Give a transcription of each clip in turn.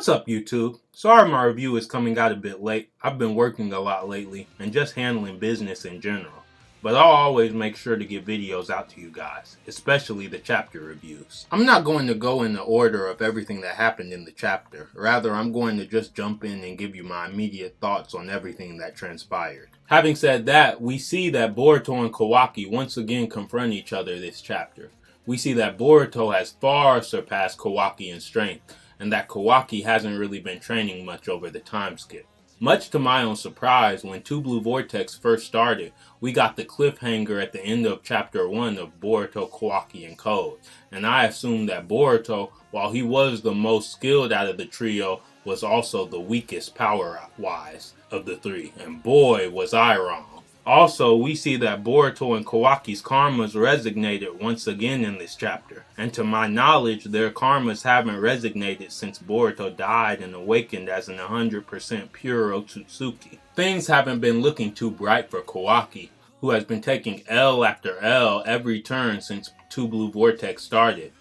What's up, YouTube? Sorry my review is coming out a bit late. I've been working a lot lately and just handling business in general. But I'll always make sure to get videos out to you guys, especially the chapter reviews. I'm not going to go in the order of everything that happened in the chapter. Rather, I'm going to just jump in and give you my immediate thoughts on everything that transpired. Having said that, we see that Boruto and Kawaki once again confront each other this chapter. We see that Boruto has far surpassed Kawaki in strength, and that Kawaki hasn't really been training much over the time skip. Much to my own surprise, when Two Blue Vortex first started, we got the cliffhanger at the end of Chapter 1 of Boruto, Kawaki, and Code, and I assumed that Boruto, while he was the most skilled out of the trio, was also the weakest power-wise of the three, and boy was I wrong. Also, we see that Boruto and Kawaki's karmas resonated once again in this chapter, and to my knowledge, their karmas haven't resonated since Boruto died and awakened as an 100% pure Otsutsuki. Things haven't been looking too bright for Kawaki, who has been taking L after L every turn since Two Blue Vortex started.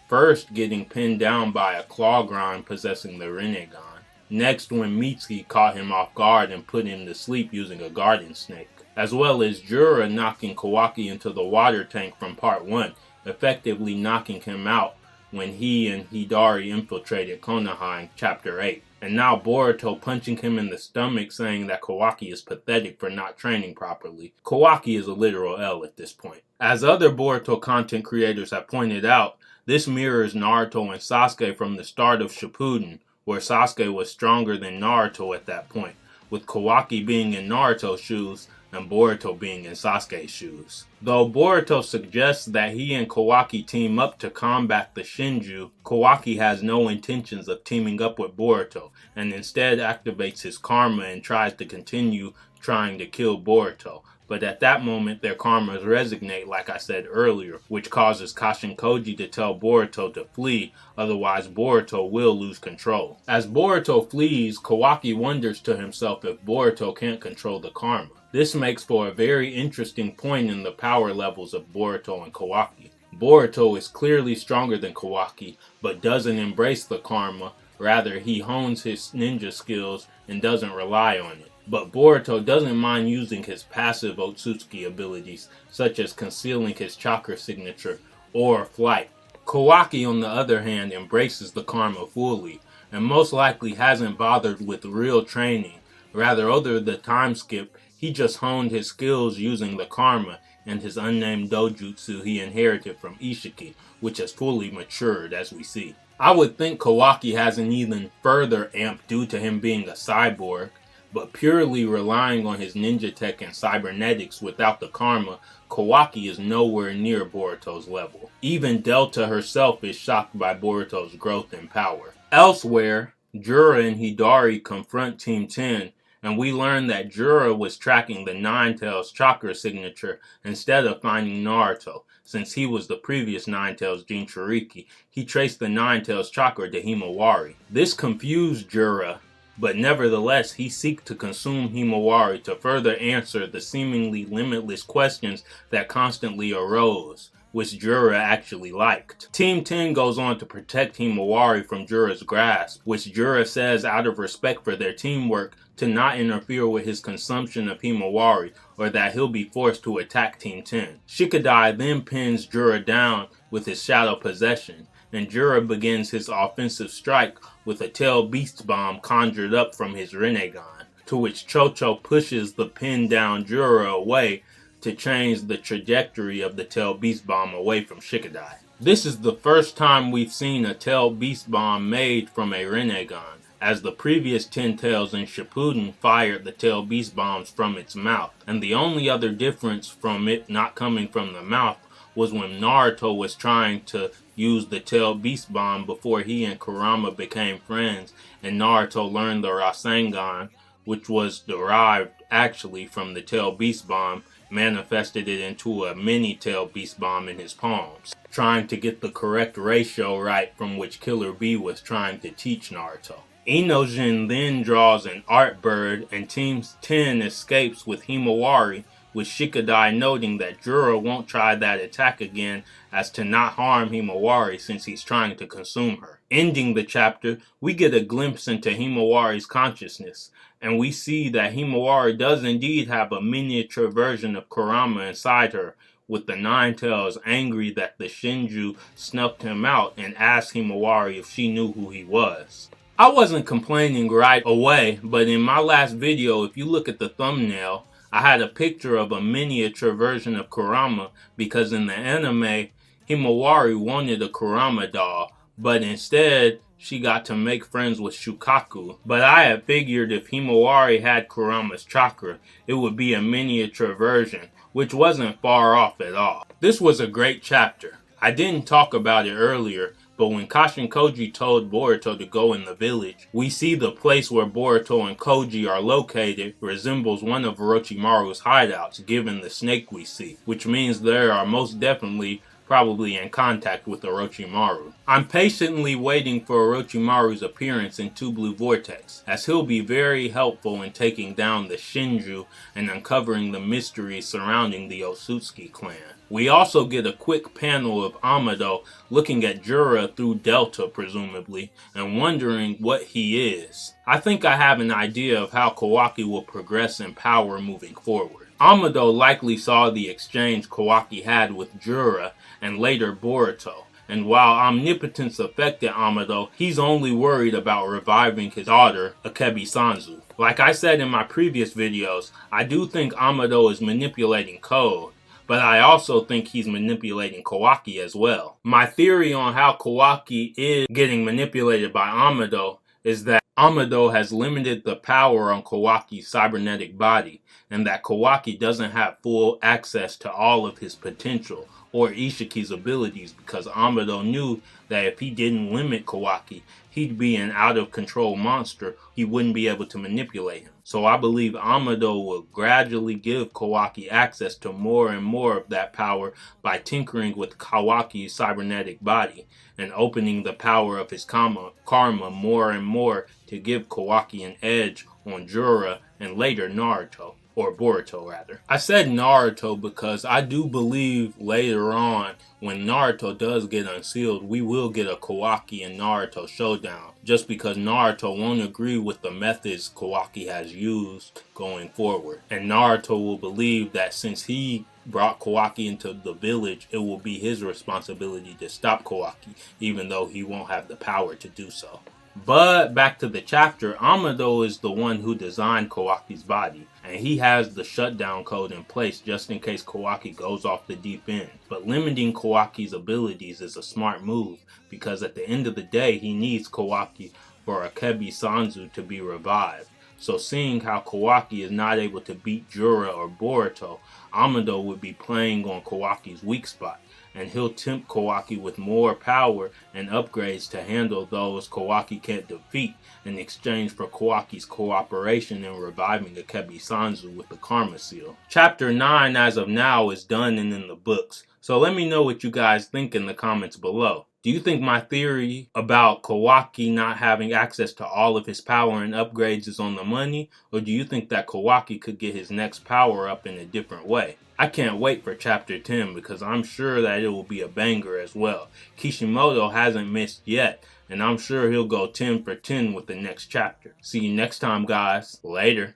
First, getting pinned down by a claw grind possessing the Rinnegan. Next, when Mitsuki caught him off guard and put him to sleep using a garden snake. As well as Jura knocking Kawaki into the water tank from part 1, effectively knocking him out when he and Hidari infiltrated Konoha in chapter 8. And now Boruto punching him in the stomach, saying that Kawaki is pathetic for not training properly. Kawaki is a literal L at this point. As other Boruto content creators have pointed out, this mirrors Naruto and Sasuke from the start of Shippuden, where Sasuke was stronger than Naruto at that point, with Kawaki being in Naruto's shoes and Boruto being in Sasuke's shoes. Though Boruto suggests that he and Kawaki team up to combat the Shinju, Kawaki has no intentions of teaming up with Boruto, and instead activates his karma and tries to continue trying to kill Boruto. But at that moment, their karmas resonate, like I said earlier, which causes Kashin Koji to tell Boruto to flee, otherwise Boruto will lose control. As Boruto flees, Kawaki wonders to himself if Boruto can't control the karma. This makes for a very interesting point in the power levels of Boruto and Kawaki. Boruto is clearly stronger than Kawaki, but doesn't embrace the karma, rather he hones his ninja skills and doesn't rely on it. But Boruto doesn't mind using his passive Otsutsuki abilities, such as concealing his chakra signature or flight. Kawaki, on the other hand, embraces the karma fully, and most likely hasn't bothered with real training. Rather, over the time skip, he just honed his skills using the karma and his unnamed dojutsu he inherited from Ishiki, which has fully matured as we see. I would think Kawaki has an even further amp due to him being a cyborg, but purely relying on his ninja tech and cybernetics without the karma, Kawaki is nowhere near Boruto's level. Even Delta herself is shocked by Boruto's growth and power. Elsewhere, Jura and Hidari confront Team 10, and we learn that Jura was tracking the Nine-Tails chakra signature instead of finding Naruto. Since he was the previous Nine-Tails Jinchuriki, he traced the Nine-Tails chakra to Himawari. This confused Jura, but nevertheless he seeks to consume Himawari to further answer the seemingly limitless questions that constantly arose, which Jura actually liked. Team 10 goes on to protect Himawari from Jura's grasp, which Jura says out of respect for their teamwork to not interfere with his consumption of Himawari, or that he'll be forced to attack Team 10. Shikadai then pins Jura down with his shadow possession, and Jura begins his offensive strike with a tail beast bomb conjured up from his Rinnegan, to which Chocho pushes the pinned down Jura away to change the trajectory of the tail beast bomb away from Shikadai. This is the first time we've seen a tail beast bomb made from a Rinnegan, as the previous 10 tails in Shippuden fired the tail beast bombs from its mouth, and the only other difference from it not coming from the mouth was when Naruto was trying to use the tail beast bomb before he and Kurama became friends, and Naruto learned the Rasengan, which was derived actually from the tail beast bomb, manifested it into a mini tail beast bomb in his palms, trying to get the correct ratio right from which Killer Bee was trying to teach Naruto. Inojin then draws an art bird, and Team 10 escapes with Himawari, with Shikadai noting that Jura won't try that attack again as to not harm Himawari since he's trying to consume her. Ending the chapter, we get a glimpse into Himawari's consciousness, and we see that Himawari does indeed have a miniature version of Kurama inside her, with the Nine Tails angry that the shinju snuffed him out and asked Himawari if she knew who he was. I wasn't complaining right away, but in my last video, if you look at the thumbnail, I had a picture of a miniature version of Kurama because in the anime, Himawari wanted a Kurama doll, but instead, she got to make friends with Shukaku. But I had figured if Himawari had Kurama's chakra, it would be a miniature version, which wasn't far off at all. This was a great chapter. I didn't talk about it earlier, but when Kashin Koji told Boruto to go in the village, we see the place where Boruto and Koji are located resembles one of Orochimaru's hideouts, given the snake we see, which means they are most definitely probably in contact with Orochimaru. I'm patiently waiting for Orochimaru's appearance in Two Blue Vortex, as he'll be very helpful in taking down the Shinju and uncovering the mysteries surrounding the Otsutsuki clan. We also get a quick panel of Amado looking at Jura through Delta, presumably, and wondering what he is. I think I have an idea of how Kawaki will progress in power moving forward. Amado likely saw the exchange Kawaki had with Jura and later Boruto, and while omnipotence affected Amado, he's only worried about reviving his daughter, Akebi Sanzu. Like I said in my previous videos, I do think Amado is manipulating code, but I also think he's manipulating Kawaki as well. My theory on how Kawaki is getting manipulated by Amado is that Amado has limited the power on Kawaki's cybernetic body, and that Kawaki doesn't have full access to all of his potential or Ishiki's abilities, because Amado knew that if he didn't limit Kawaki, he'd be an out-of-control monster. He wouldn't be able to manipulate him. So I believe Amado will gradually give Kawaki access to more and more of that power by tinkering with Kawaki's cybernetic body and opening the power of his karma more and more to give Kawaki an edge on Jura and later Naruto. Or Boruto, rather. I said Naruto because I do believe later on, when Naruto does get unsealed, we will get a Kawaki and Naruto showdown. Just because Naruto won't agree with the methods Kawaki has used going forward. And Naruto will believe that since he brought Kawaki into the village, it will be his responsibility to stop Kawaki, even though he won't have the power to do so. But back to the chapter, Amado is the one who designed Kawaki's body, and he has the shutdown code in place just in case Kawaki goes off the deep end. But limiting Kawaki's abilities is a smart move, because at the end of the day, he needs Kawaki for Akebi Sanzu to be revived. So seeing how Kawaki is not able to beat Jura or Boruto, Amado would be playing on Kawaki's weak spot, and he'll tempt Kawaki with more power and upgrades to handle those Kawaki can't defeat in exchange for Kawaki's cooperation in reviving Akebi Sanzu with the Karma Seal. Chapter 9 as of now is done and in the books, so let me know what you guys think in the comments below. Do you think my theory about Kawaki not having access to all of his power and upgrades is on the money? Or do you think that Kawaki could get his next power up in a different way? I can't wait for chapter 10 because I'm sure that it will be a banger as well. Kishimoto hasn't missed yet, and I'm sure he'll go 10 for 10 with the next chapter. See you next time, guys. Later.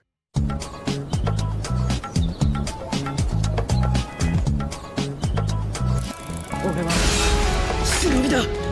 俺は忍びだ。